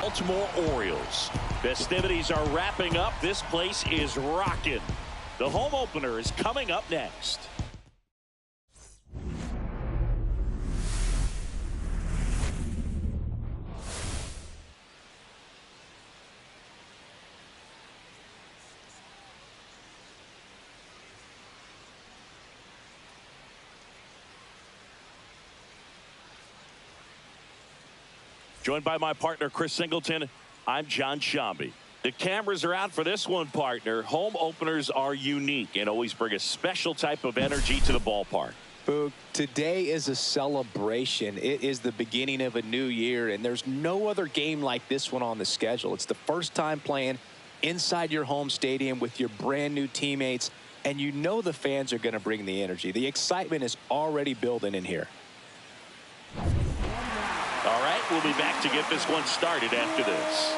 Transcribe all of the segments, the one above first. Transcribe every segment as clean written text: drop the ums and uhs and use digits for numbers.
Baltimore Orioles. Festivities are wrapping up. This place is rocking. The home opener is coming up next. Joined by my partner, Chris Singleton, I'm John Shambi. The cameras are out for this one, partner. Home openers are unique and always bring a special type of energy to the ballpark. Boog, today is a celebration. It is the beginning of a new year, and there's no other game like this one on the schedule. It's the first time playing inside your home stadium with your brand new teammates, and you know the fans are going to bring the energy. The excitement is already building in here. All right, we'll be back to get this one started after this.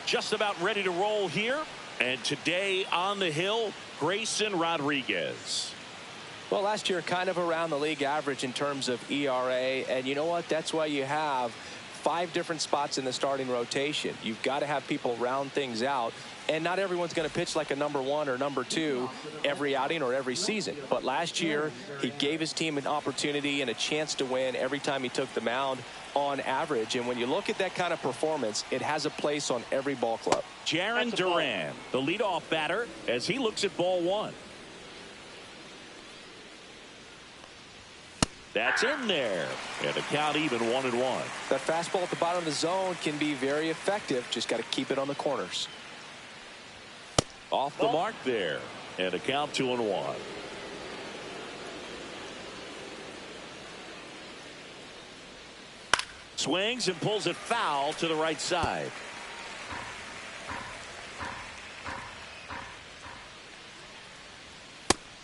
Just about ready to roll here. And today on the hill, Grayson Rodriguez. Well, last year kind of around the league average in terms of ERA. And you know what? That's why you have 5 different spots in the starting rotation. You've got to have people round things out, and not everyone's going to pitch like a number 1 or number 2 every outing or every season. But last year, he gave his team an opportunity and a chance to win every time he took the mound on average. And when you look at that kind of performance, it has a place on every ball club. Jaron Duran, the leadoff batter, as he looks at ball 1. That's in there. And the count even 1-1. That fastball at the bottom of the zone can be very effective. Just got to keep it on the corners. Off the mark there. And a count 2-1. Swings and pulls it foul to the right side.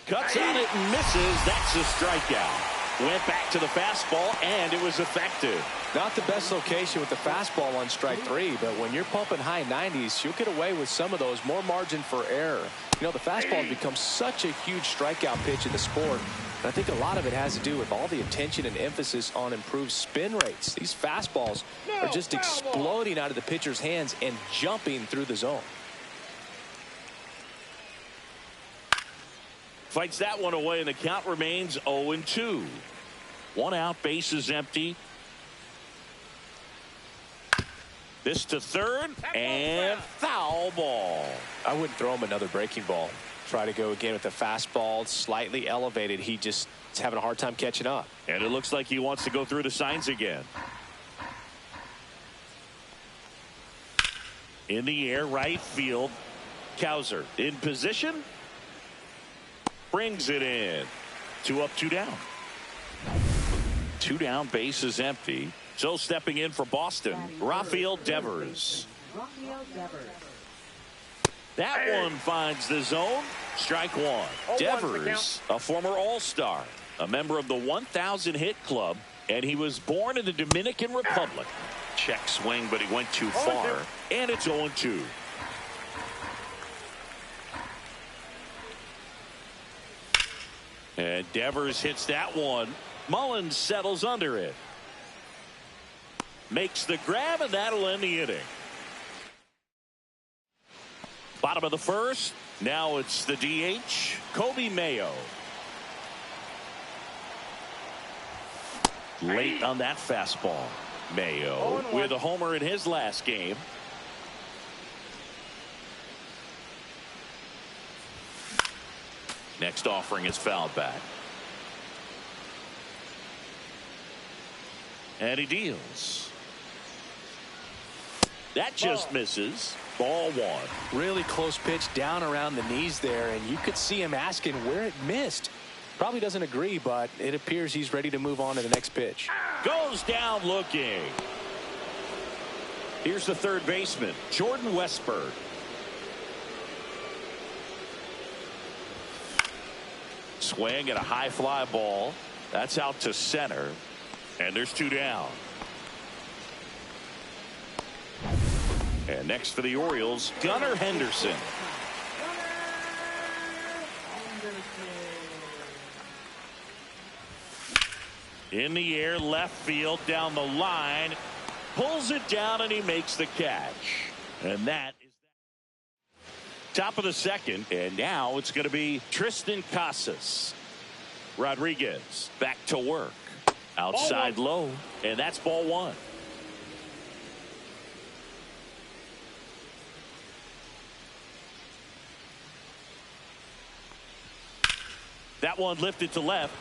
Cuts on it and misses. That's a strikeout. Went back to the fastball, and it was effective. Not the best location with the fastball on strike 3, but when you're pumping high 90s, you'll get away with some of those. More margin for error. You know, the fastball has become such a huge strikeout pitch in the sport. And I think a lot of it has to do with all the attention and emphasis on improved spin rates. These fastballs are just exploding out of the pitcher's hands and jumping through the zone. Fights that one away, and the count remains 0-2. 1 out, bases empty. This to third, and foul ball. I wouldn't throw him another breaking ball. Try to go again with the fastball, slightly elevated. He just is having a hard time catching up. And it looks like he wants to go through the signs again. In the air, right field. Cowser in position. Brings it in. 2 up, 2 down. 2 down, base is empty. So stepping in for Boston, Rafael Devers. That one finds the zone. Strike 1. Devers, a former All-Star, a member of the 1,000 hit club, and he was born in the Dominican Republic. Check swing, but he went too far, and it's 0-2. And Devers hits that one. Mullins settles under it. Makes the grab, and that'll end the inning. Bottom of the first. Now it's the DH, Kobe Mayo. Late on that fastball. Mayo with a homer in his last game. Next offering is fouled back. And he deals. That just misses. Ball one. Really close pitch down around the knees there, and you could see him asking where it missed. Probably doesn't agree, but it appears he's ready to move on to the next pitch. Goes down looking. Here's the third baseman, Jordan Westberg. Swing at a high fly ball. That's out to center. And there's two down. And next for the Orioles, Gunnar Henderson. In the air, left field, down the line. Pulls it down, and he makes the catch. And that is top of the second. And now it's going to be Tristan Casas. Rodriguez back to work. Outside low. And that's ball one. That one lifted to left.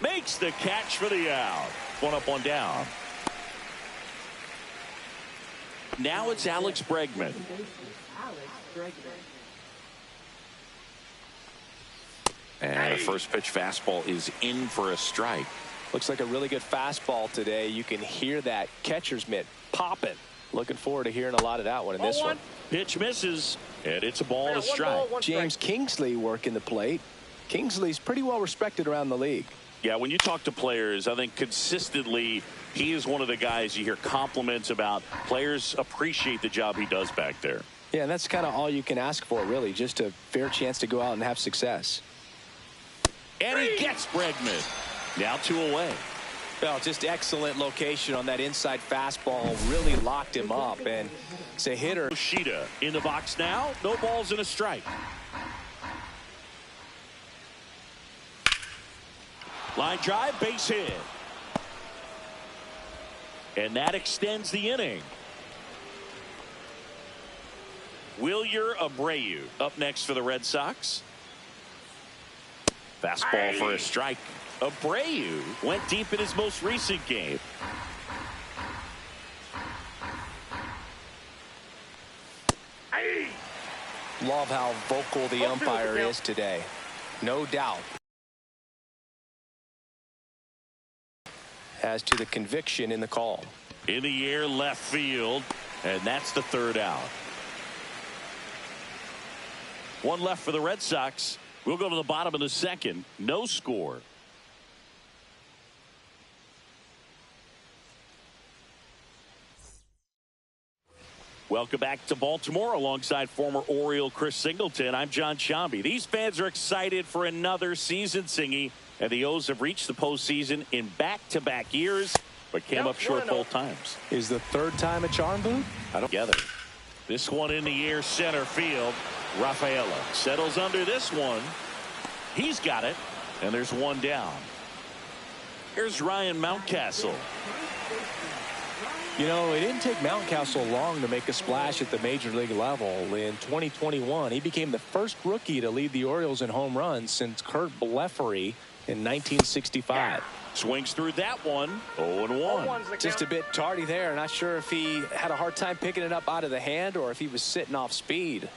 Makes the catch for the out. One up, one down. Now it's Alex Bregman. And a first pitch fastball is in for a strike. Looks like a really good fastball today. You can hear that catcher's mitt popping. Looking forward to hearing a lot of that one in this one. Pitch misses, and it's a ball and a strike. James Kingsley working the plate. Kingsley's pretty well respected around the league. Yeah, when you talk to players, I think consistently he is one of the guys you hear compliments about. Players appreciate the job he does back there. Yeah, and that's kind of all you can ask for, really, just a fair chance to go out and have success. And he gets Bregman. Now 2 away. Well, just excellent location on that inside fastball. Really locked him up, and it's a hitter. Yoshida in the box now. No balls and a strike. Line drive, base hit. And that extends the inning. Wilyer Abreu up next for the Red Sox. Fastball for a strike. Abreu went deep in his most recent game. Love how vocal the umpire is today. No doubt. As to the conviction in the call. In the air, left field, and that's the third out. One left for the Red Sox. We'll go to the bottom of the second. No score. Welcome back to Baltimore alongside former Oriole Chris Singleton. I'm John Shambi. These fans are excited for another season, Singy. And the O's have reached the postseason in back-to-back years, but came up short both times. Is the third time a charm, Boone? Together. This one in the air, center field. Rafaela settles under this one. He's got it, and there's one down. Here's Ryan Mountcastle. You know, it didn't take Mountcastle long to make a splash at the major league level. In 2021, he became the first rookie to lead the Orioles in home runs since Kurt Blefary in 1965. Swings through that one. 0-1. Just a bit tardy there. Not sure if he had a hard time picking it up out of the hand or if he was sitting off speed.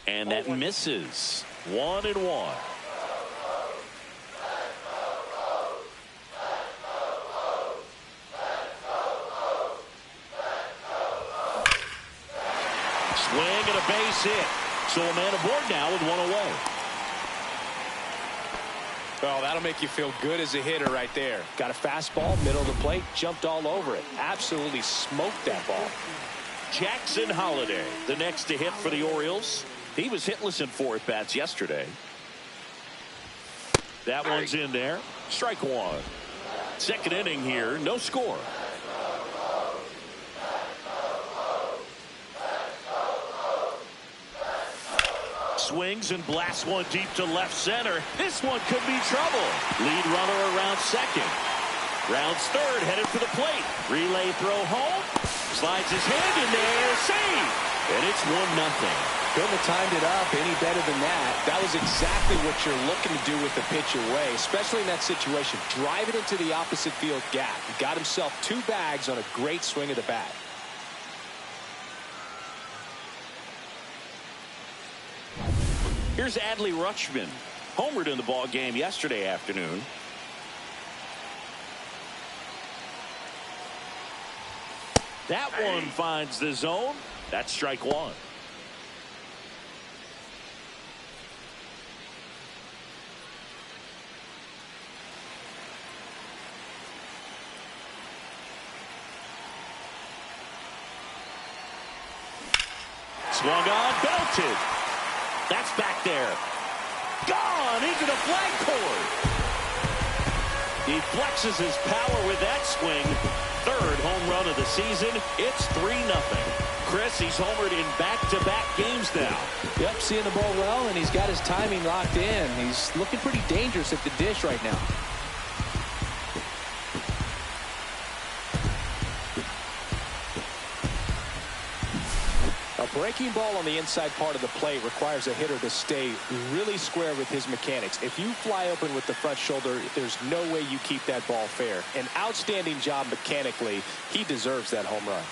And that misses. 1-1. Swing and a base hit. So a man aboard now with one away. Oh, that'll make you feel good as a hitter right there. Got a fastball, middle of the plate, jumped all over it. Absolutely smoked that ball. Jackson Holliday, the next to hit for the Orioles. He was hitless in 4 at-bats yesterday. That one's in there. Strike one. Second inning here, no score. swings and blasts one deep to left center. This one could be trouble. Lead runner around second. Rounds third, headed for the plate. Relay throw home. Slides his hand in there. Save. And it's 1-0. Couldn't have timed it up any better than that. That was exactly what you're looking to do with the pitch away, especially in that situation. Drive it into the opposite field gap. He got himself 2 bags on a great swing of the bat. Here's Adley Rutschman. Homered in the ball game yesterday afternoon. That one finds the zone. That's strike one. Swung on, belted. That's back there. Gone into the flagpole. He flexes his power with that swing. Third home run of the season. It's 3-0. Chris, he's homered in back-to-back games now. Yep, seeing the ball well, and he's got his timing locked in. He's looking pretty dangerous at the dish right now. A breaking ball on the inside part of the plate requires a hitter to stay really square with his mechanics. If you fly open with the front shoulder, there's no way you keep that ball fair. An outstanding job mechanically. He deserves that home run.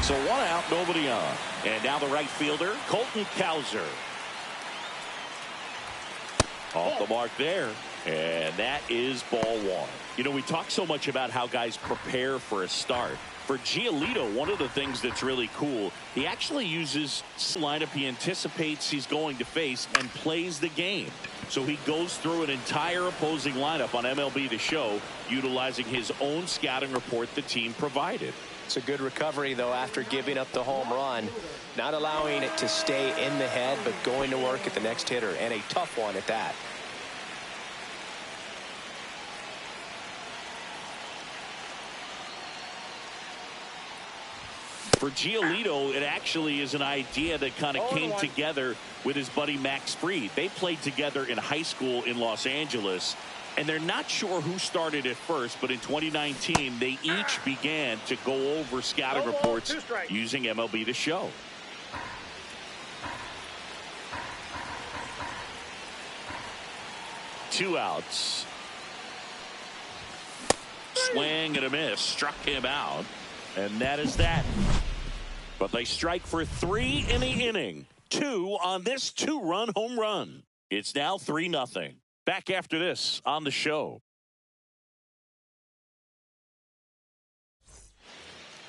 So 1 out, nobody on. And now the right fielder, Colton Cowser. Off the mark there. And that is ball 1. You know, we talk so much about how guys prepare for a start. For Giolito, one of the things that's really cool, he actually uses lineup he anticipates he's going to face and plays the game. So he goes through an entire opposing lineup on MLB The Show, utilizing his own scouting report the team provided. It's a good recovery, though, after giving up the home run. Not allowing it to stay in the head, but going to work at the next hitter, and a tough one at that. For Giolito, it actually is an idea that kind of came together with his buddy Max Fried. They played together in high school in Los Angeles, and they're not sure who started it first, but in 2019, they each began to go over scouting reports using MLB The Show. Two outs. Swing and a miss. Struck him out. And that is that. But they strike for 3 in the inning. 2 on this 2-run home run. It's now 3-0. Back after this on the show.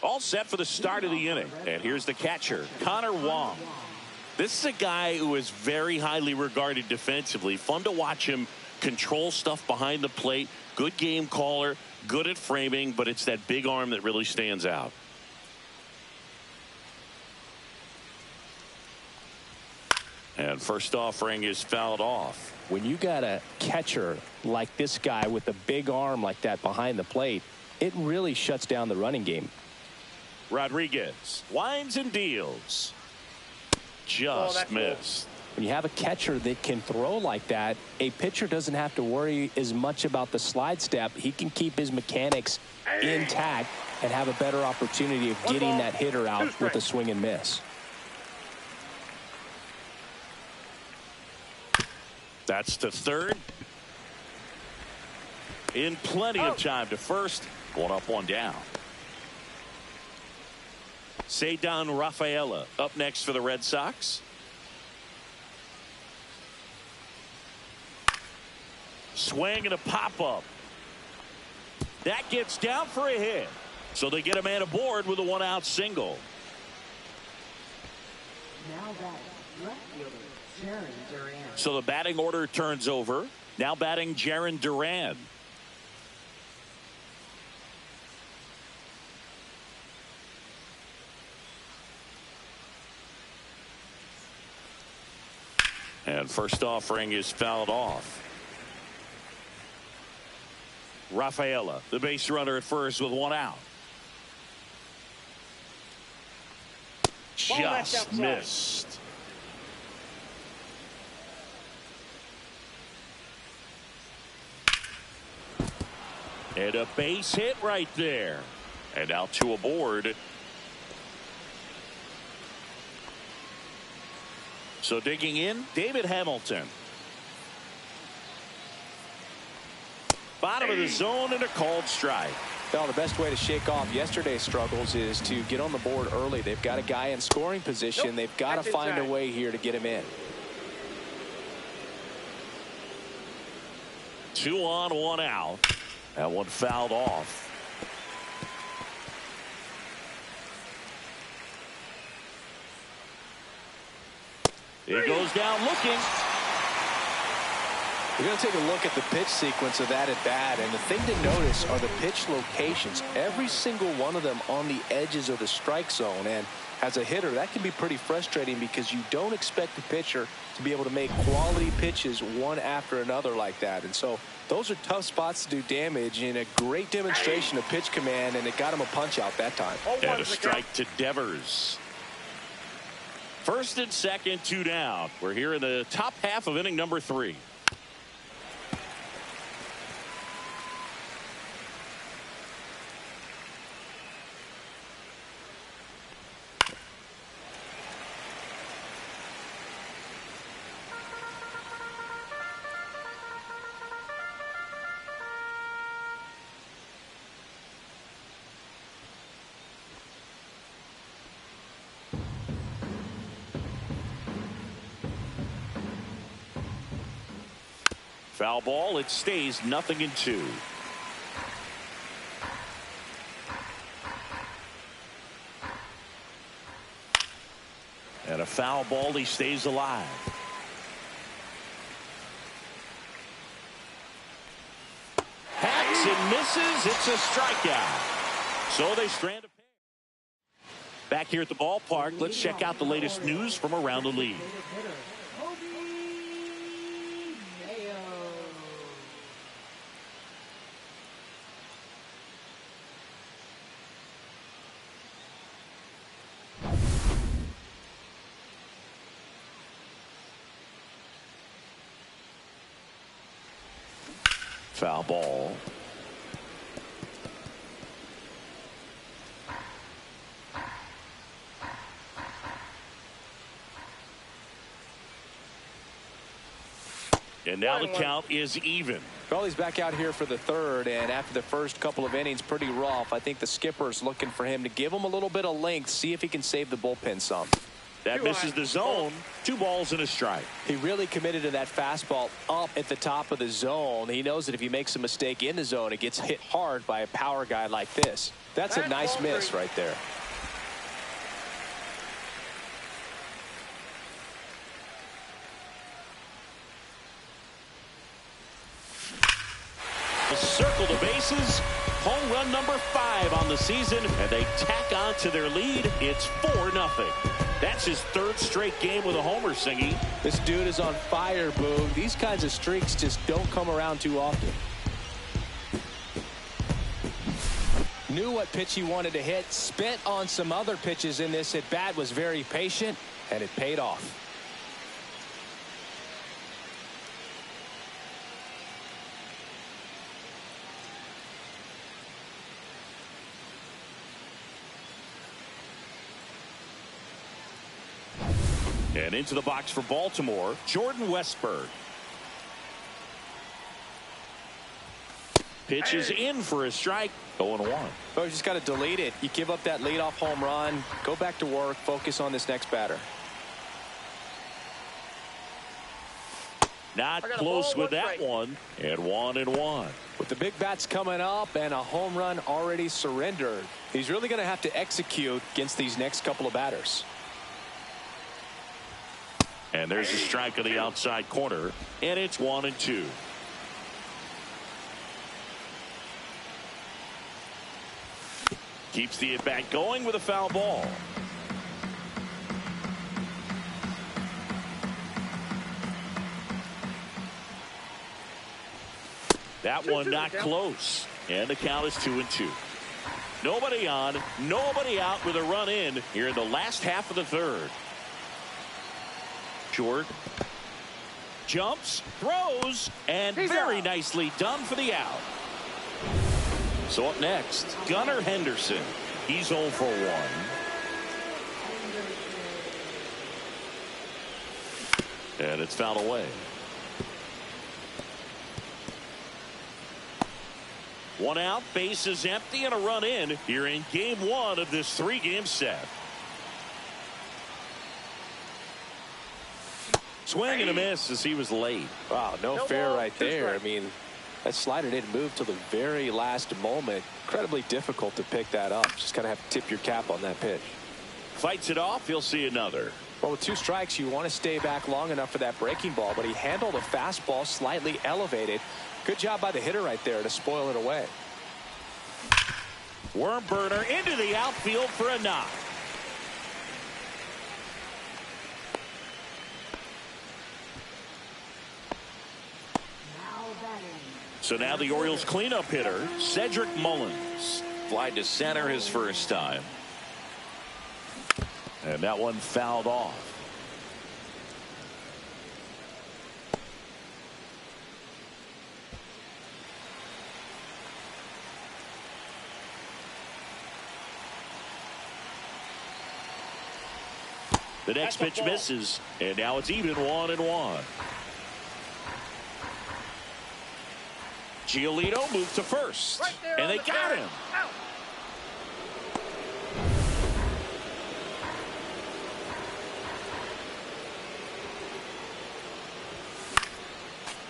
All set for the start of the inning. And here's the catcher, Connor Wong. This is a guy who is very highly regarded defensively. Fun to watch him control stuff behind the plate. Good game caller. Good at framing. But it's that big arm that really stands out. And first offering is fouled off. When you got a catcher like this guy with a big arm like that behind the plate, it really shuts down the running game. Rodriguez winds and deals. Just missed. When you have a catcher that can throw like that, a pitcher doesn't have to worry as much about the slide step. He can keep his mechanics intact and have a better opportunity of getting that hitter out with a swing and miss. That's to third. In plenty of time to first. 1 up, 1 down. Ceddanne Rafaela up next for the Red Sox. Swing and a pop-up. That gets down for a hit. So they get a man aboard with a 1-out single. Now batting, left fielder, Jarren Duran. So the batting order turns over. Now batting Jarren Duran. And first offering is fouled off. Rafaela, the base runner at first with 1 out. Just missed. And a base hit right there. And now 2 aboard. So digging in, David Hamilton. Bottom of the zone and a called strike. Well, the best way to shake off yesterday's struggles is to get on the board early. They've got a guy in scoring position. They've got to find a way here to get him in. 2 on, 1 out. That one fouled off. It goes down looking. We're going to take a look at the pitch sequence of that at bat, and the thing to notice are the pitch locations. Every single one of them on the edges of the strike zone, and as a hitter, that can be pretty frustrating because you don't expect the pitcher to be able to make quality pitches one after another like that. And so those are tough spots to do damage, and a great demonstration of pitch command, and it got him a punch out that time. And a strike to Devers. First and second, 2 down. We're here in the top half of inning number 3. Foul ball. It stays 0-2. And a foul ball. He stays alive. Hacks and misses. It's a strikeout. So they strand a pair. Back here at the ballpark, let's check out the latest news from around the league. Foul ball. And now the count is even. Well, he's back out here for the third, and after the first couple of innings, pretty rough. I think the skipper's looking for him to give him a little bit of length, see if he can save the bullpen some. That misses the zone. 2 balls and a strike. He really committed to that fastball up at the top of the zone. He knows that if he makes a mistake in the zone, it gets hit hard by a power guy like this. That's a nice miss right there. Circle the bases. Home run number 5 on the season, and they tack on to their lead. It's 4-0. That's his 3rd straight game with a homer, Singy. This dude is on fire, Boog. These kinds of streaks just don't come around too often. Knew what pitch he wanted to hit, spent on some other pitches in this at bat, was very patient, and it paid off. And into the box for Baltimore, Jordan Westburg. Pitches in for a strike. 0-1. Oh, you just got to delete it. You give up that leadoff home run. Go back to work. Focus on this next batter. Not close with that one. And 1-1. With the big bats coming up and a home run already surrendered, he's really going to have to execute against these next couple of batters. And there's a strike on the outside corner, and it's 1-2. Keeps the at-bat going with a foul ball. That one not close, and the count is 2-2. Nobody on, nobody out with a run in here in the last half of the third. Short. Jumps, throws, and very nicely done for the out. So up next, Gunnar Henderson. He's 0 for 1. And it's fouled away. One out, base is empty, and a run in here in game 1 of this 3-game set. Swing and a miss as he was late. Wow, no fair right there. I mean, that slider didn't move till the very last moment. Incredibly difficult to pick that up. Just kind of have to tip your cap on that pitch. Fights it off. He'll see another. Well, with 2 strikes, you want to stay back long enough for that breaking ball, but he handled a fastball slightly elevated. Good job by the hitter right there to spoil it away. Worm burner into the outfield for a knock. So now the Orioles cleanup hitter, Cedric Mullins. Fly to center his first time. And that one fouled off. The next pitch misses, and now it's even 1-1. Giolito moved to first, and they got him.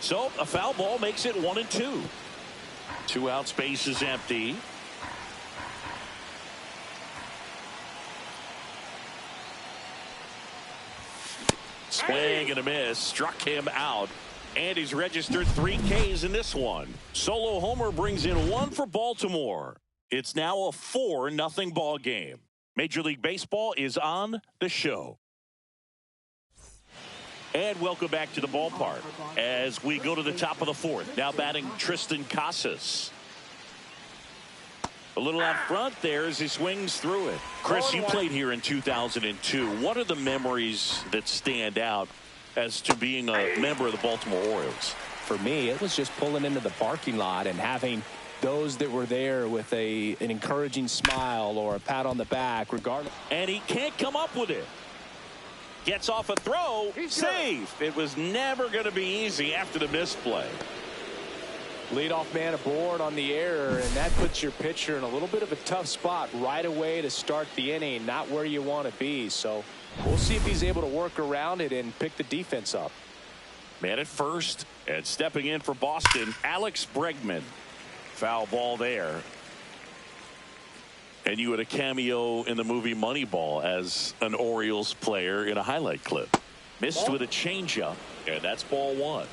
So a foul ball makes it 1-2. 2 outs, base is empty. Swing and a miss, struck him out. And he's registered 3 Ks in this one. Solo homer brings in 1 for Baltimore. It's now a 4-0 ball game. Major League Baseball is on the show. And welcome back to the ballpark as we go to the top of the 4th. Now batting Tristan Casas. A little out front there as he swings through it. Chris, you played here in 2002. What are the memories that stand out as to being a member of the Baltimore Orioles? For me, it was just pulling into the parking lot and having those that were there with an encouraging smile or a pat on the back, regardless. And he can't come up with it. Gets off a throw, safe. It was never going to be easy after the misplay. Leadoff man aboard on the error, and that puts your pitcher in a little bit of a tough spot right away to start the inning, not where you want to be. So we'll see if he's able to work around it and pick the defense up. Man at first, and stepping in for Boston, Alex Bregman. Foul ball there. And you had a cameo in the movie Moneyball as an Orioles player in a highlight clip. Missed with a changeup, and that's ball 1.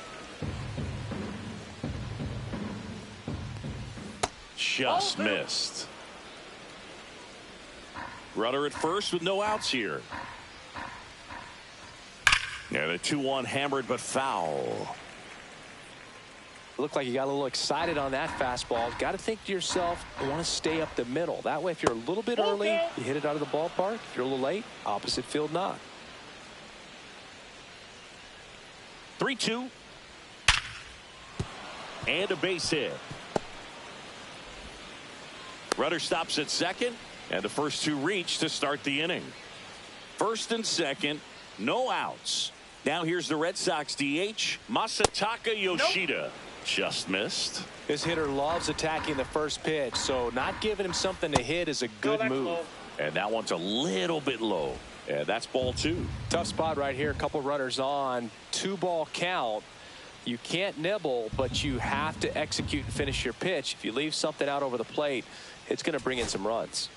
Just missed. Runner at first with no outs here. And a 2-1 hammered but foul. Looked like you got a little excited on that fastball. Got to think to yourself, I want to stay up the middle. That way, if you're a little bit early, you hit it out of the ballpark. If you're a little late, opposite field knock. 3-2. And a base hit. Runner stops at second, and the first 2 reach to start the inning. First and second, no outs. Now here's the Red Sox DH, Masataka Yoshida. Just missed. This hitter loves attacking the first pitch, so not giving him something to hit is a good move. Low. And that one's a little bit low. And that's ball 2. Tough spot right here. A couple runners on. 2-ball count. You can't nibble, but you have to execute and finish your pitch. If you leave something out over the plate, it's going to bring in some runs.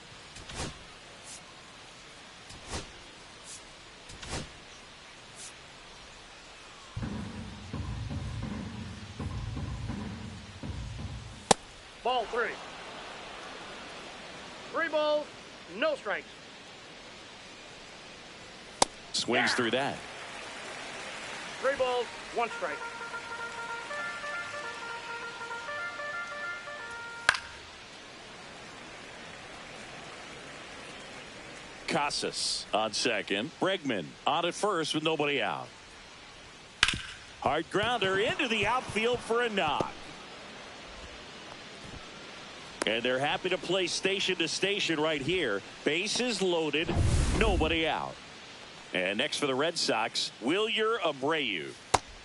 Ball 3. 3 balls, no strikes. Swings through that. 3 balls, 1 strike. Casas on second. Bregman on at first with nobody out. Hard grounder into the outfield for a knock. And they're happy to play station to station right here. Bases loaded, nobody out. And next for the Red Sox, YR1.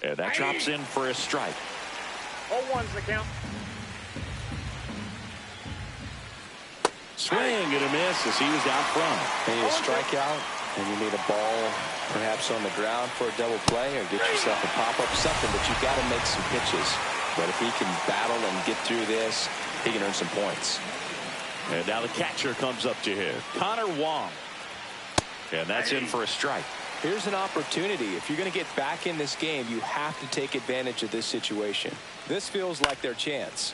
And that drops in for a strike. 0-1's the count. Swing and a miss as he was out front. You need a strikeout, and you need a ball perhaps on the ground for a double play, or get yourself a pop-up, something, but you've got to make some pitches. But if he can battle and get through this, he can earn some points. And now the catcher comes up to him, Connor Wong. And that's in for a strike. Here's an opportunity. If you're going to get back in this game, you have to take advantage of this situation. This feels like their chance.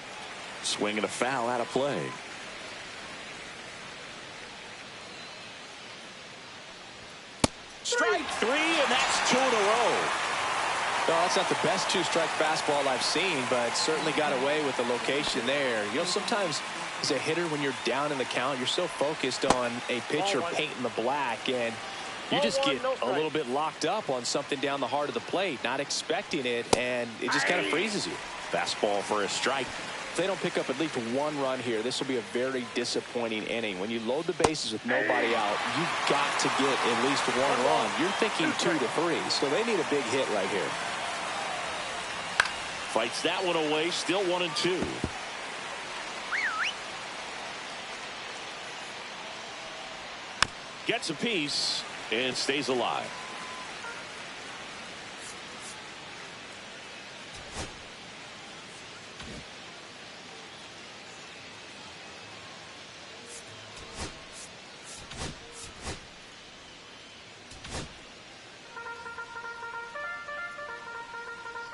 Swing and a foul out of play. Strike three, and that's 2 in a row. Well, that's not the best two-strike fastball I've seen, but certainly got away with the location there. You know, sometimes as a hitter, when you're down in the count, you're so focused on a pitcher painting the black, and you just get a little bit locked up on something down the heart of the plate, not expecting it, and it just kind of freezes you. Fastball for a strike. If they don't pick up at least one run here, this will be a very disappointing inning. When you load the bases with nobody out, you've got to get at least one run. You're thinking 2 to 3, so they need a big hit right here. Fights that one away, still 1-2. Gets a piece and stays alive.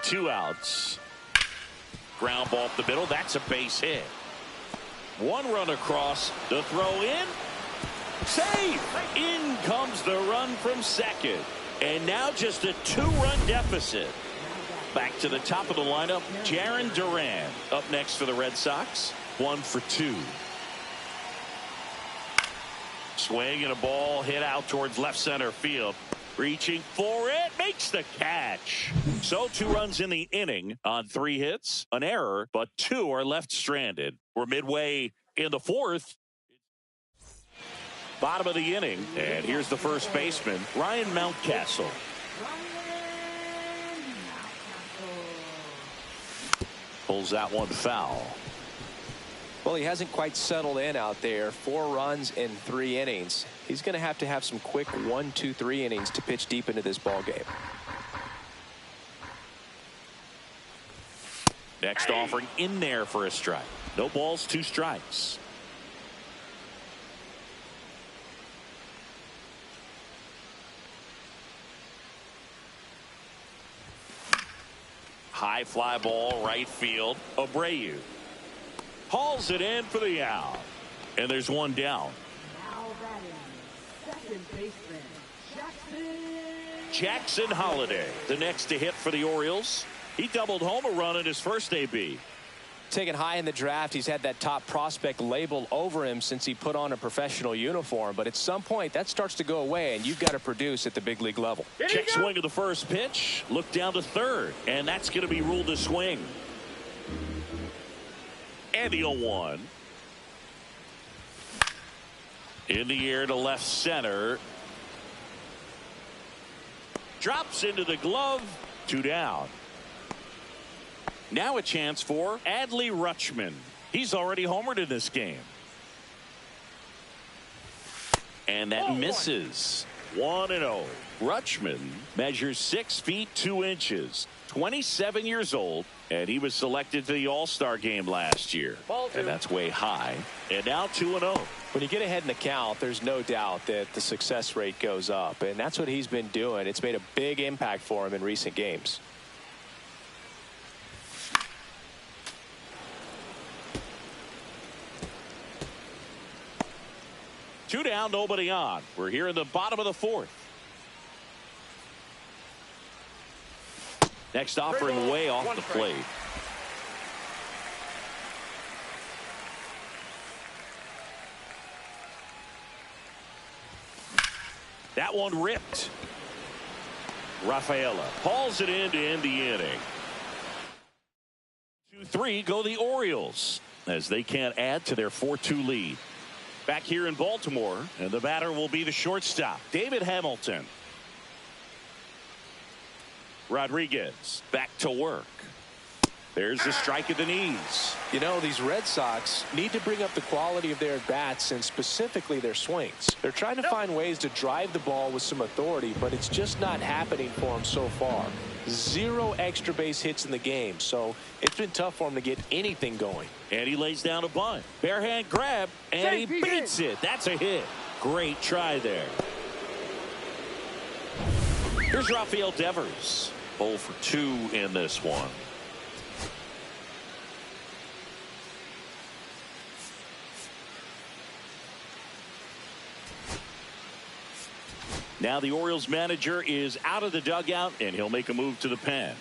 Two outs. Ground ball up the middle. That's a base hit. One run across. The throw in. Save. In comes the run from second. And now just a 2-run deficit. Back to the top of the lineup. Jarren Duran up next for the Red Sox. 1 for 2. Swing and a ball hit out towards left center field. Reaching for it, makes the catch. So 2 runs in the inning on 3 hits, an error, but 2 are left stranded. We're midway in the 4th. Bottom of the inning, and here's the first baseman, Ryan Mountcastle. Pulls that one foul. Well, he hasn't quite settled in out there. 4 runs in 3 innings. He's going to have some quick 1, 2, 3 innings to pitch deep into this ball game. Next offering in there for a strike. No balls, 2 strikes. High fly ball, right field. Abreu hauls it in for the out. And there's one down. Now batting, second baseman, Jackson Holliday, the next to hit for the Orioles. He doubled home a run in his first AB. Taken high in the draft, he's had that top prospect label over him since he put on a professional uniform. But at some point, that starts to go away, and you've got to produce at the big league level. Check swing of the first pitch. Look down to third, and that's going to be ruled a swing. And the 0-1. In the air to left center. Drops into the glove. 2 down. Now a chance for Adley Rutschman. He's already homered in this game. And that misses. 1-0. Rutschman measures 6 feet 2 inches. 27 years old. And he was selected for the All-Star game last year. And that's way high. And now 2-0. When you get ahead in the count, there's no doubt that the success rate goes up. And that's what he's been doing. It's made a big impact for him in recent games. Two down, nobody on. We're here in the bottom of the 4th. Next offering way off the plate. That one ripped. Rafaela hauls it in to end the inning. 2-3 go the Orioles as they can't add to their 4-2 lead. Back here in Baltimore, and the batter will be the shortstop, David Hamilton. Rodriguez back to work. There's the strike at the knees. You know, these Red Sox need to bring up the quality of their bats and specifically their swings. They're trying to find ways to drive the ball with some authority, but it's just not happening for them so far. 0 extra base hits in the game, so it's been tough for him to get anything going. And he lays down a bunt. Bare hand grab, and he beats it. That's a hit. Great try there. Here's Rafael Devers. 0 for 2 in this one. Now the Orioles manager is out of the dugout, and he'll make a move to the pen.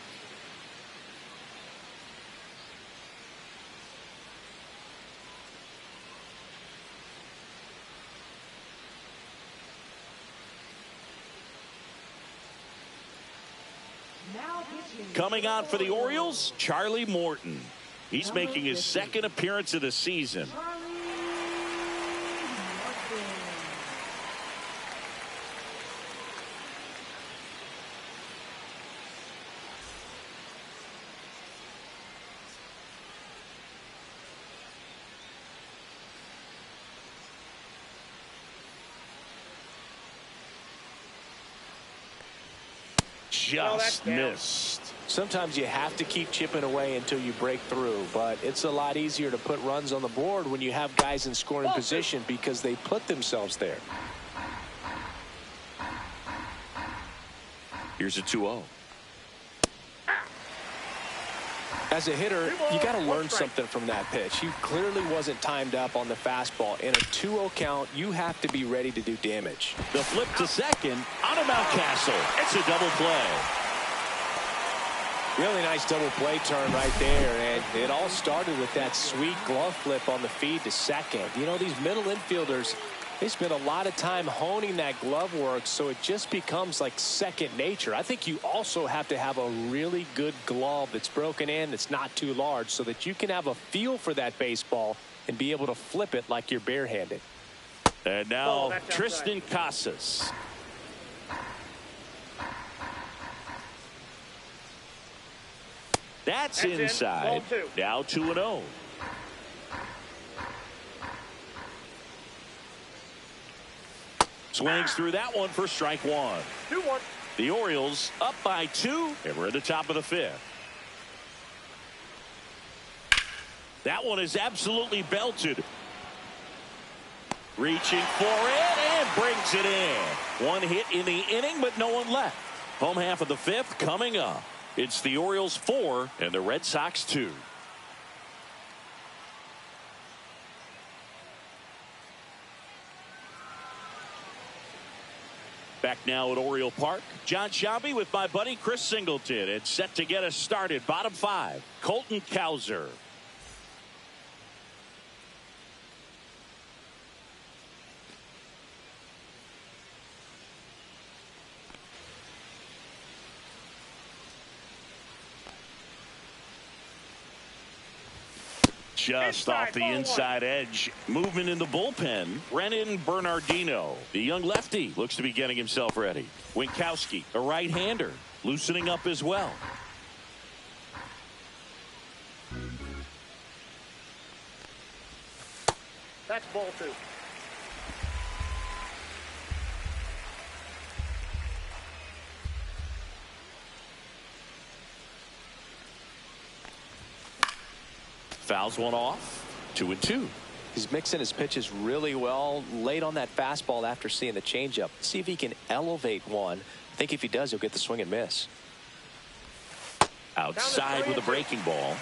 Coming on for the Orioles, Charlie Morton. He's making his second appearance of the season. Just missed. Sometimes you have to keep chipping away until you break through, but it's a lot easier to put runs on the board when you have guys in scoring position because they put themselves there. Here's a 2-0. As a hitter, you got to learn something from that pitch. He clearly wasn't timed up on the fastball. In a 2-0 count, you have to be ready to do damage. The flip to second on a Mountcastle. It's a double play. Really nice double play turn right there, and it all started with that sweet glove flip on the feed to second. You know, these middle infielders, they spend a lot of time honing that glove work, so it just becomes like second nature. I think you also have to have a really good glove that's broken in, that's not too large, so that you can have a feel for that baseball and be able to flip it like you're barehanded. And now Tristan Casas. That's inside. Now 2-0. Swings through that one for strike one. 2-1. The Orioles up by 2, and we're at the top of the 5th. That one is absolutely belted. Reaching for it and brings it in. One hit in the inning, but no one left. Home half of the 5th coming up. It's the Orioles 4 and the Red Sox 2. Back now at Oriole Park. John Shelby with my buddy Chris Singleton. It's set to get us started. Bottom 5. Colton Cowser. Just off the inside edge. Movement in the bullpen. Brennan Bernardino. The young lefty looks to be getting himself ready. Winkowski, a right-hander, loosening up as well. That's ball 2. Fouls one off. 2-2. He's mixing his pitches really well late on that fastball after seeing the changeup. See if he can elevate one. I think if he does, he'll get the swing and miss. Outside with a breaking ball.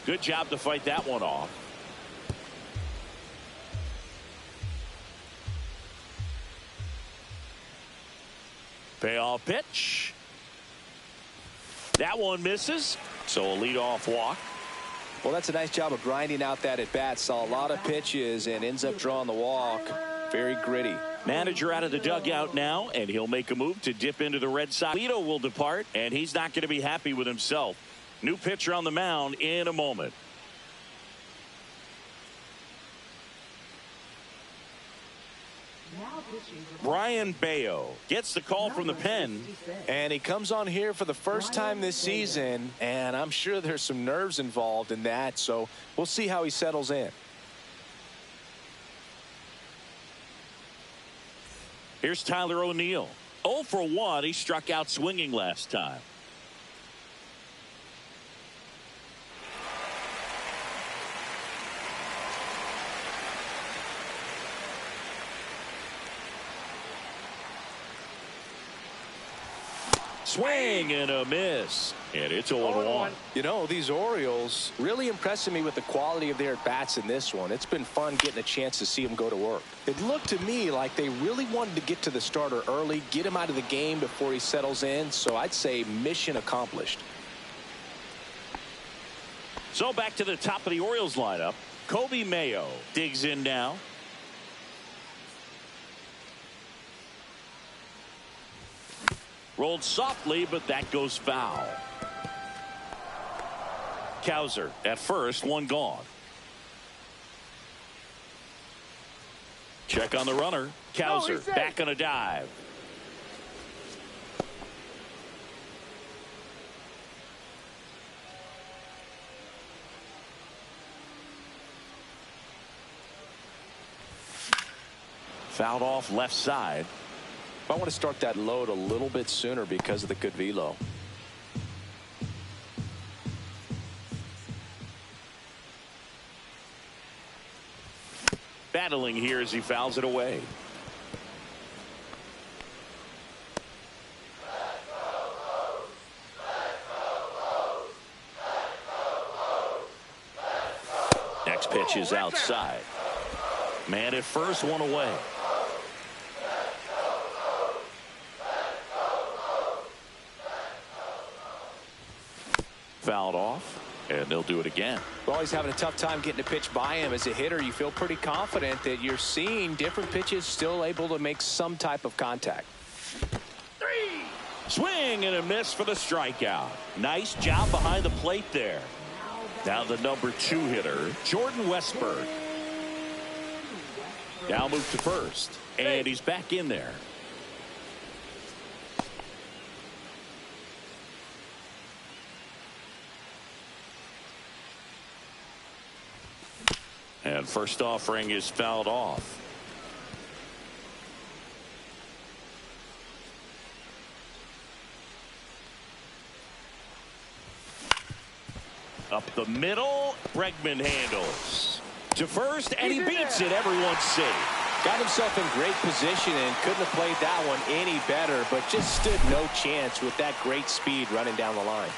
Good job to fight that one off. Payoff pitch. That one misses. So a leadoff walk. Well, that's a nice job of grinding out that at bat. Saw a lot of pitches and ends up drawing the walk. Very gritty. Manager out of the dugout now, and he'll make a move to dip into the Red Sox. Lito will depart, and he's not going to be happy with himself. New pitcher on the mound in a moment. Brian Bayo gets the call from the pen. And he comes on here for the first time this season, and I'm sure there's some nerves involved in that, so we'll see how he settles in. Here's Tyler O'Neill. 0 for 1. He struck out swinging last time. Swing and a miss. And it's 0-1. You know, these Orioles really impressing me with the quality of their at-bats in this one. It's been fun getting a chance to see them go to work. It looked to me like they really wanted to get to the starter early, get him out of the game before he settles in. So I'd say mission accomplished. So back to the top of the Orioles lineup. Kobe Mayo digs in now. Rolled softly, but that goes foul. Cowser at first, one gone. Check on the runner. Cowser back on a dive. Fouled off left side. I want to start that load a little bit sooner because of the good velo. Battling here as he fouls it away. Next pitch is outside. Man at first, one away. Fouled off, and they'll do it again. Well, he's having a tough time getting a pitch by him. As a hitter, you feel pretty confident that you're seeing different pitches still able to make some type of contact. Swing and a miss for the strikeout. Nice job behind the plate there. Now the number 2 hitter, Jordan Westburg. Now move to first, and he's back in there. And first offering is fouled off. Up the middle, Bregman handles to first, and he beats it. Everyone's safe. Got himself in great position and couldn't have played that one any better, but just stood no chance with that great speed running down the line.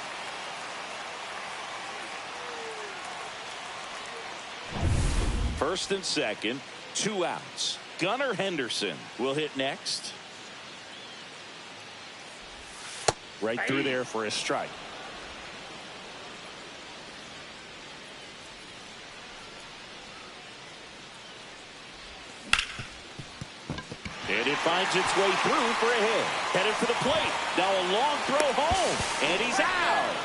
First and second, 2 outs. Gunnar Henderson will hit next. Right through there for a strike. And it finds its way through for a hit. Headed for the plate. Now a long throw home. And he's out.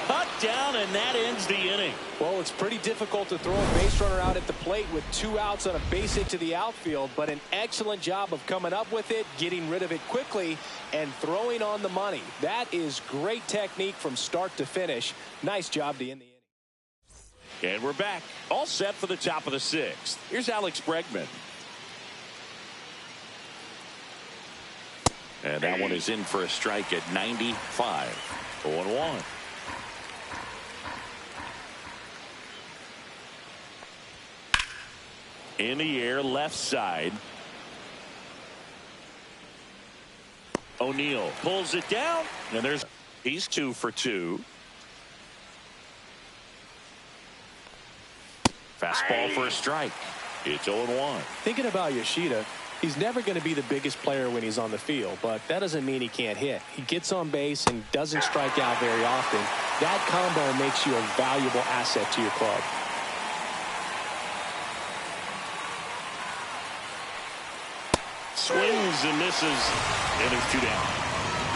Cut down, and that ends the inning. Well, it's pretty difficult to throw a base runner out at the plate with 2 outs on a base hit to the outfield, but an excellent job of coming up with it, getting rid of it quickly, and throwing on the money. That is great technique from start to finish. Nice job to end the inning. And we're back. All set for the top of the 6th. Here's Alex Bregman. And that one is in for a strike at 95. 0-1. In the air, left side. O'Neill pulls it down, and he's 2 for 2. Fastball for a strike. It's 0-1. Thinking about Yoshida, he's never going to be the biggest player when he's on the field, but that doesn't mean he can't hit. He gets on base and doesn't strike out very often. That combo makes you a valuable asset to your club. Swings and misses, and it's 2 down.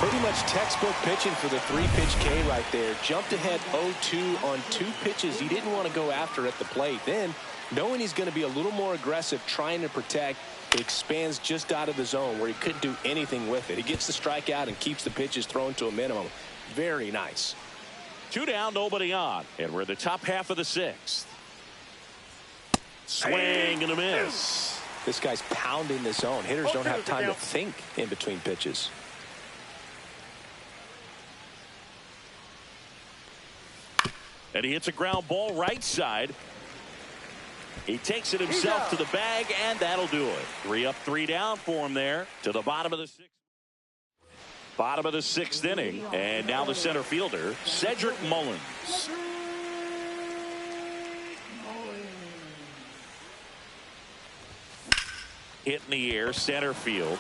Pretty much textbook pitching for the 3-pitch K right there. Jumped ahead 0-2 on 2 pitches he didn't want to go after at the plate. Then, knowing he's going to be a little more aggressive trying to protect, he expands just out of the zone where he couldn't do anything with it. He gets the strikeout and keeps the pitches thrown to a minimum. Very nice. 2 down, nobody on. And we're in the top half of the 6th. Swing and a miss. This guy's pounding the zone. Hitters don't have time to think in between pitches. And he hits a ground ball right side. He takes it himself to the bag, and that'll do it. 3 up, 3 down for him there to the bottom of the 6th. Bottom of the 6th inning, and now the center fielder, Cedric Mullins. Hit in the air, center field.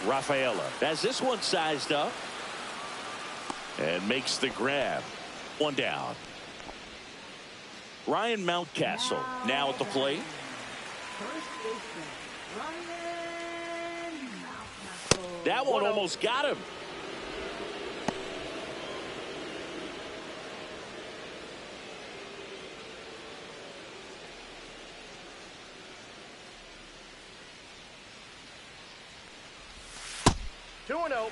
Rafaela has this one sized up and makes the grab. 1 down. Ryan Mountcastle now at the plate. That one almost got him. Two and 0.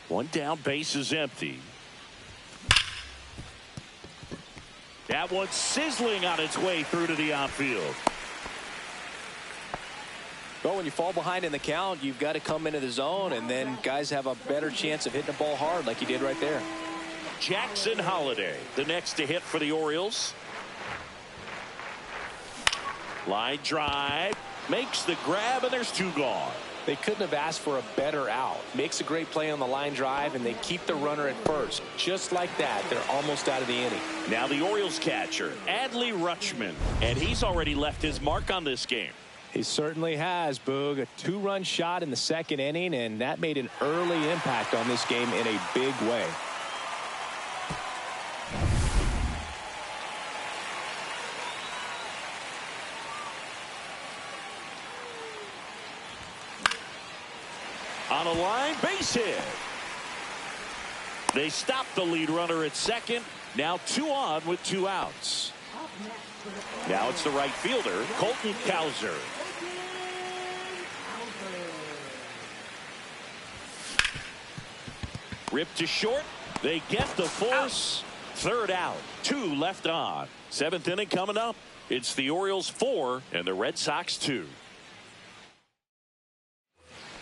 One down, base is empty. That one's sizzling on its way through to the outfield. Well, when you fall behind in the count, you've got to come into the zone, and then guys have a better chance of hitting the ball hard like he did right there. Jackson Holiday, the next to hit for the Orioles. Line drive, makes the grab, and there's 2 gone. They couldn't have asked for a better out. Makes a great play on the line drive, and they keep the runner at first. Just like that, they're almost out of the inning. Now the Orioles catcher, Adley Rutschman, and he's already left his mark on this game. He certainly has, Boog. A 2-run shot in the 2nd inning, and that made an early impact on this game in a big way. On a line, base hit. They stop the lead runner at second. Now 2 on with 2 outs. Now it's the right fielder, Colton Cowser. Ripped to short. They get the force. 3rd out. 2 left on. 7th inning coming up. It's the Orioles 4 and the Red Sox 2.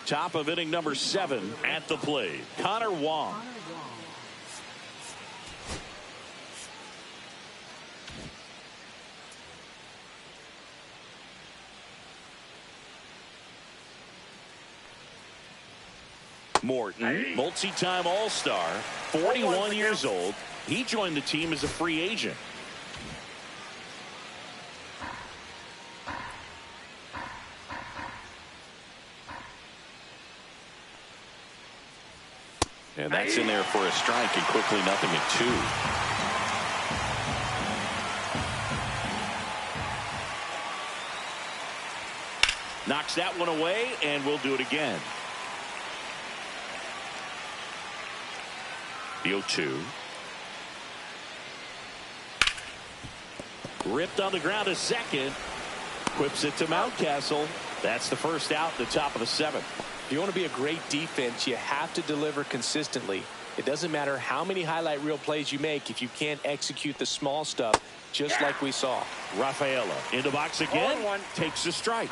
Top of inning number 7 at the plate, Connor Wong. Morton, multi-time All-Star, 41 years old. He joined the team as a free agent. And that's in there for a strike, and quickly nothing at 2. Knocks that one away, and we'll do it again. The 0-2. Ripped on the ground to second. Whips it to Mountcastle. That's the first out at the top of the 7th. If you want to be a great defense, you have to deliver consistently. It doesn't matter how many highlight reel plays you make if you can't execute the small stuff, just like we saw. Rafaela in the box again. Takes the strike.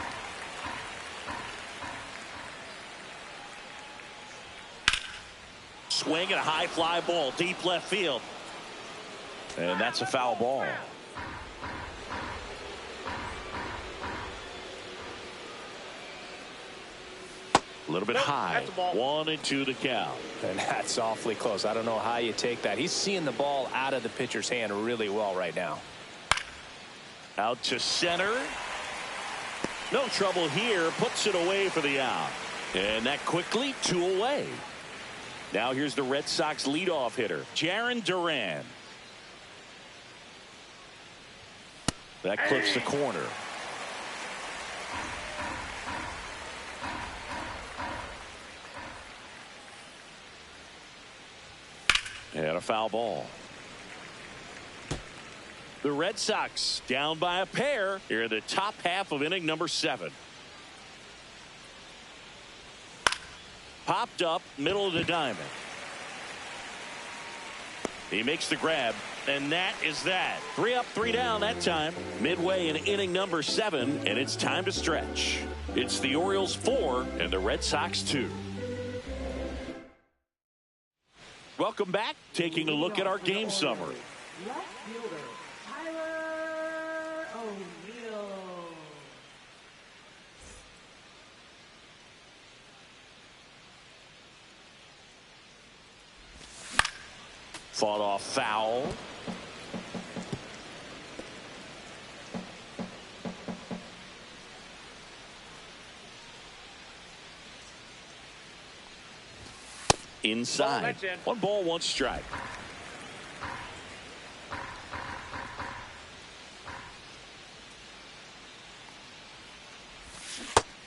Swing and a high fly ball deep left field. And that's a foul ball. A little bit high. 1-2 the count. And that's awfully close. I don't know how you take that. He's seeing the ball out of the pitcher's hand really well right now. Out to center. No trouble here. Puts it away for the out. And that quickly 2 away. Now here's the Red Sox leadoff hitter, Jarren Duran. That clips the corner. And a foul ball. The Red Sox down by a pair here in the top half of inning number 7. Popped up middle of the diamond. He makes the grab, and that is that. 3 up, 3 down that time. Midway in inning number 7, and it's time to stretch. It's the Orioles 4 and the Red Sox 2. Welcome back. Taking a look at our game summary. Left fielder, Tyler O'Neill. Fought off foul. Inside. 1 ball, 1 strike.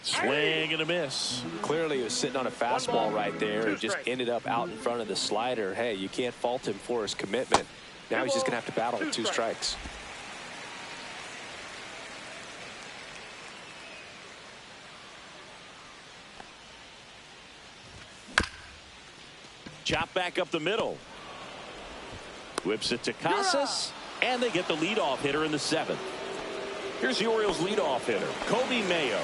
Swing and a miss. Clearly he was sitting on a fastball right there and just ended up out in front of the slider. Hey, you can't fault him for his commitment. Now he's just going to have to battle with 2 strikes. Chop back up the middle. Whips it to Casas, and they get the leadoff hitter in the 7th. Here's the Orioles leadoff hitter, Kobe Mayo.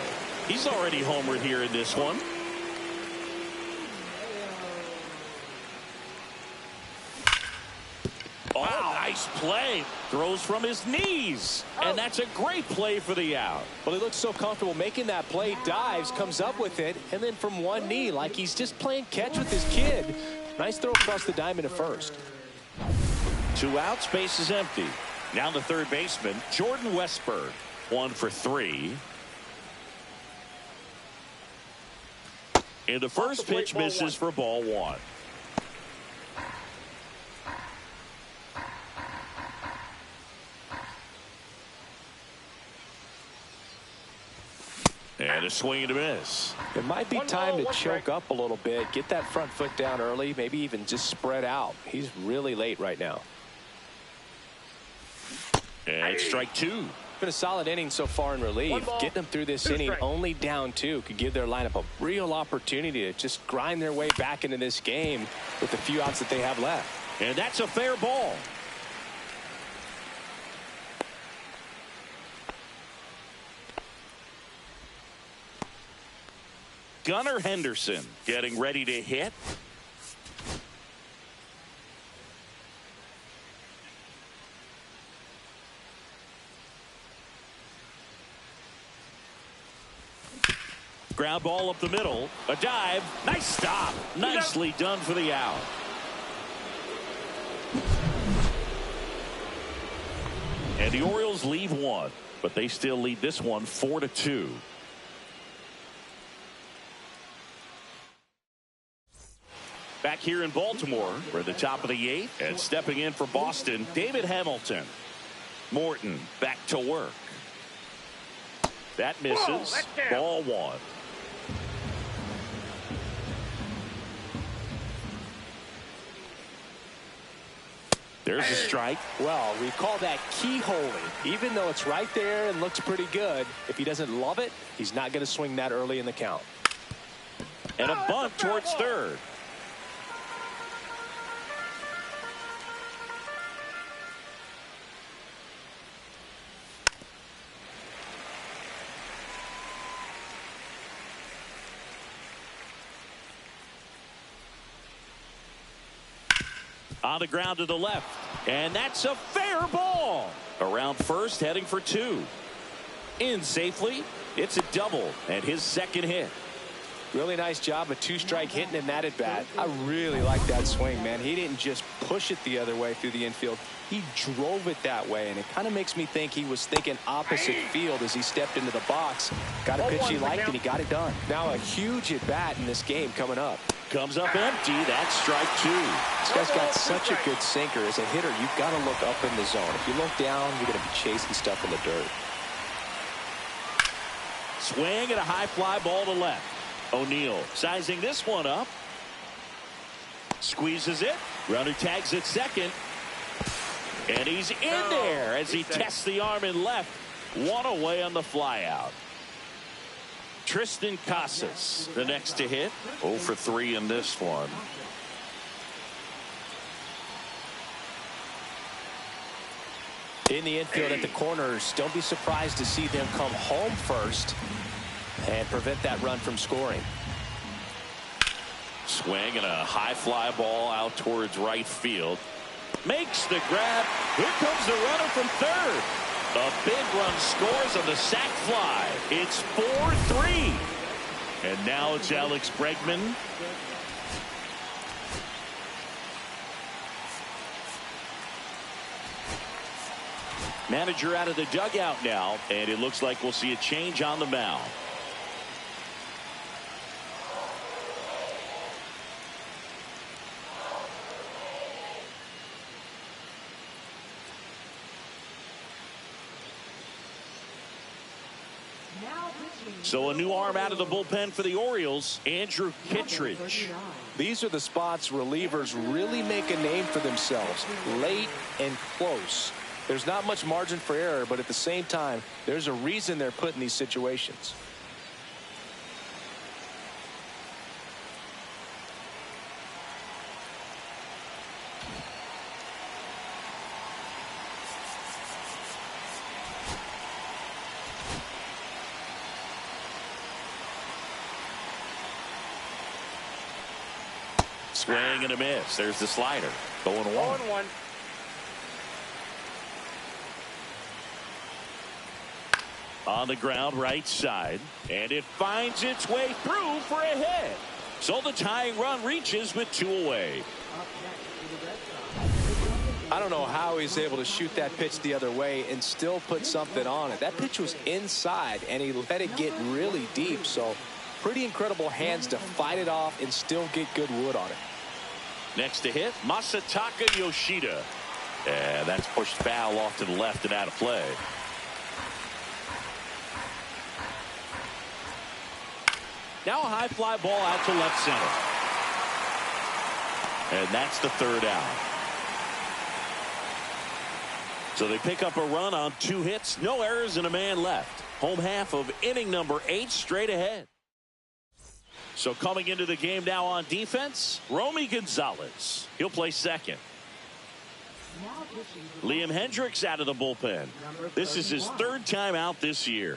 He's already homered here in this one. Oh, nice play. Throws from his knees. And that's a great play for the out. Well, he looks so comfortable making that play, dives, comes up with it, and then from one knee, like he's just playing catch with his kid. Nice throw across the diamond at first. 2 outs, base is empty. Now the third baseman, Jordan Westburg. 1 for 3. And the first pitch misses for ball 1. And a swing and a miss. It might be time to choke up a little bit, get that front foot down early, maybe even just spread out. He's really late right now. And strike 2. Been a solid inning so far in relief. Getting them through this inning only down 2 could give their lineup a real opportunity to just grind their way back into this game with the few outs that they have left. And that's a fair ball. Gunnar Henderson getting ready to hit. Ground ball up the middle. A dive. Nice stop. Nicely done for the out. And the Orioles leave 1, but they still lead this one 4-2. Back here in Baltimore, we're at the top of the 8th, and stepping in for Boston, David Hamilton. Morton back to work. That misses. Ball 1. There's a strike. Well, we call that keyholing. Even though it's right there and looks pretty good, if he doesn't love it, he's not going to swing that early in the count. And a bunt towards third. On the ground to the left, and that's a fair ball. Around first, heading for 2. In safely. It's a double and his second hit. Really nice job, a two-strike hitting in that at bat. I really like that swing, man. He didn't just push it the other way through the infield. He drove it that way, and it kind of makes me think he was thinking opposite field as he stepped into the box. Got a pitch he liked, and he got it done. Now a huge at bat in this game coming up. Comes up empty. That's strike two. This guy's got such a good sinker. As a hitter, you've got to look up in the zone. If you look down, you're going to be chasing stuff in the dirt. Swing and a high fly ball to left. O'Neill sizing this one up. Squeezes it. Runner tags at second. And he's in there as he tests the arm in left. One away on the flyout. Tristan Casas, the next to hit. 0 for 3 in this one. In the infield at the corners, don't be surprised to see them come home first and prevent that run from scoring. Swing and a high fly ball out towards right field. Makes the grab. Here comes the runner from third. A big run scores on the sac fly. It's 4-3. And now it's Alex Bregman. Manager out of the dugout now, and it looks like we'll see a change on the mound. So a new arm out of the bullpen for the Orioles, Andrew Kittredge. These are the spots relievers really make a name for themselves, late and close. There's not much margin for error, but at the same time, there's a reason they're put in these situations. Swing and a miss. There's the slider. 0-1. On the ground right side, and it finds its way through for a hit. So the tying run reaches with 2 away. I don't know how he's able to shoot that pitch the other way and still put something on it. That pitch was inside, and he let it get really deep. So pretty incredible hands to fight it off and still get good wood on it. Next to hit, Masataka Yoshida. And that's pushed foul off to the left and out of play. Now a high fly ball out to left center. And that's the third out. So they pick up a run on 2 hits, no errors, and a man left. Home half of inning number 8 straight ahead. So coming into the game now on defense, Romy Gonzalez. He'll play second. Liam Hendricks out of the bullpen. This is his 3rd time out this year.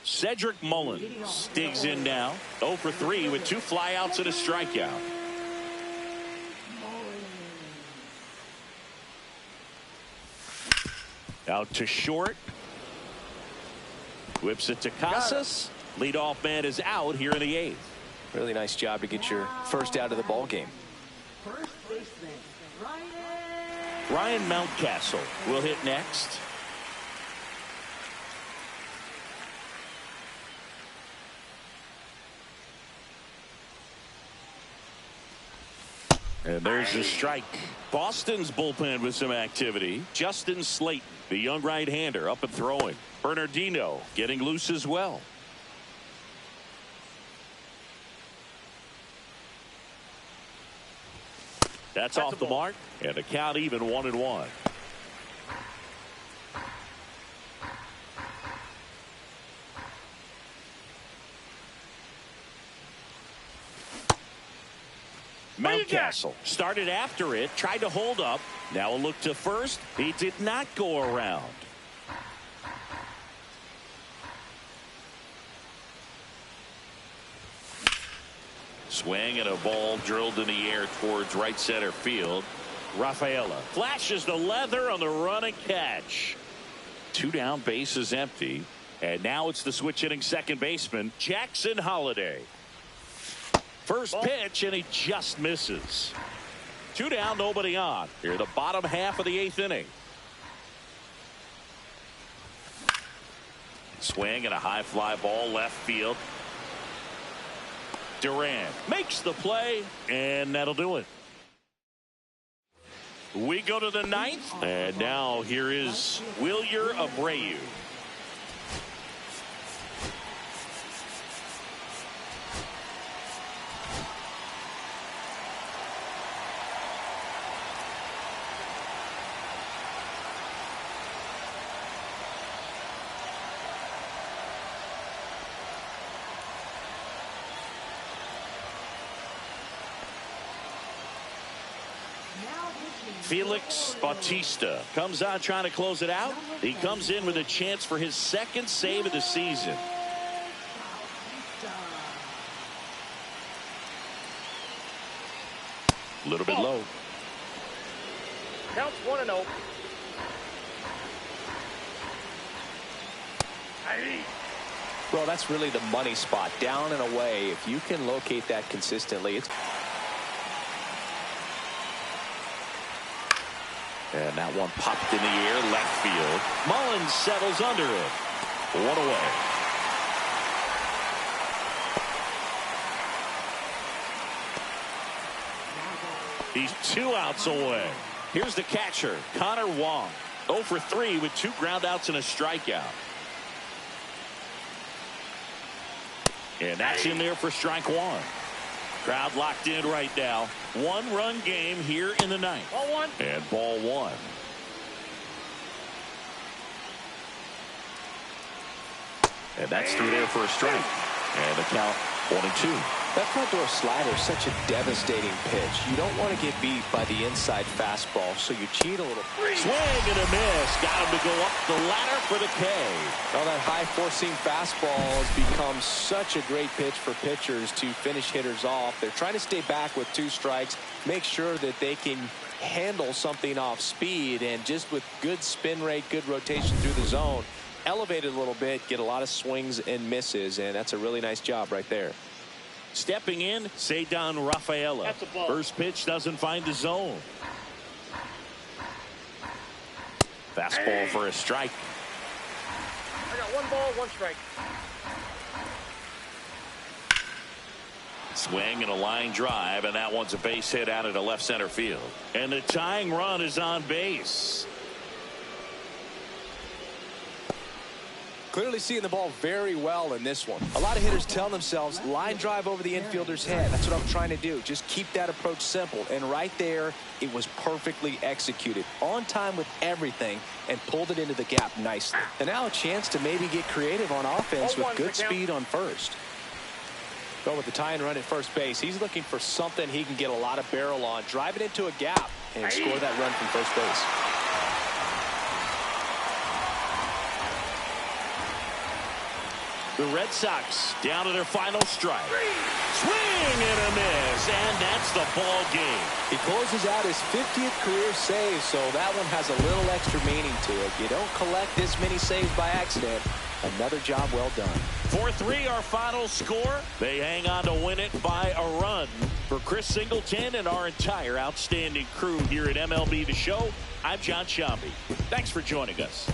Cedric Mullins digs in now. 0 for 3 with 2 flyouts and a strikeout. Out to short. Whips it to Casas. Leadoff man is out here in the 8th. Really nice job to get your first out of the ball game. First baseman, Ryan Mountcastle will hit next. And there's the strike. Boston's bullpen with some activity. Justin Slayton, the young right-hander, up and throwing. Bernardino getting loose as well. That's off the mark, and the count even 1-1. Mountcastle started after it, tried to hold up. Now a look to first. He did not go around. Swing and a ball drilled in the air towards right center field. Rafaela flashes the leather on the run and catch. 2 down, bases empty. And now it's the switch hitting second baseman, Jackson Holliday. First pitch, and he just misses. 2 down, nobody on. Here, the bottom half of the 8th inning. Swing and a high fly ball left field. Durant makes the play, and that'll do it. We go to the 9th, and now here is YR1. Felix Bautista comes out trying to close it out. He comes in with a chance for his 2nd save of the season. A little bit low. Counts 1-0. Well, that's really the money spot, down and away. If you can locate that consistently, it's. And that one popped in the air, left field. Mullins settles under it. 1 away. He's 2 outs away. Here's the catcher, Connor Wong. 0 for 3 with 2 groundouts and a strikeout. And that's in there for strike 1. Crowd locked in right now. 1-run game here in the 9th. Ball 1. And ball 1. And that's through there for a strike. And the count 1-2. That front door slider is such a devastating pitch. You don't want to get beat by the inside fastball, so you cheat a little. Swing and a miss. Got him to go up the ladder for the K. Well, that high four-seam fastball has become such a great pitch for pitchers to finish hitters off. They're trying to stay back with 2 strikes, make sure that they can handle something off speed, and just with good spin rate, good rotation through the zone, elevate it a little bit, get a lot of swings and misses, and that's a really nice job right there. Stepping in, Ceddanne Rafaela. That's a ball. First pitch doesn't find the zone. Fastball for a strike. I got 1 ball, 1 strike. Swing and a line drive, and that one's a base hit out into left center field. And the tying run is on base. Clearly seeing the ball very well in this one. A lot of hitters tell themselves line drive over the infielder's head. That's what I'm trying to do. Just keep that approach simple. And right there, it was perfectly executed. On time with everything and pulled it into the gap nicely. And now a chance to maybe get creative on offense with good speed on first. Go with the tie and run at first base. He's looking for something he can get a lot of barrel on. Drive it into a gap and score that run from first base. The Red Sox down to their final strike. Swing and a miss, and that's the ball game. He closes out his 50th career save, so that one has a little extra meaning to it. You don't collect this many saves by accident. Another job well done. 4-3 our final score. They hang on to win it by a run. For Chris Singleton and our entire outstanding crew here at MLB The Show, I'm John Shambi. Thanks for joining us.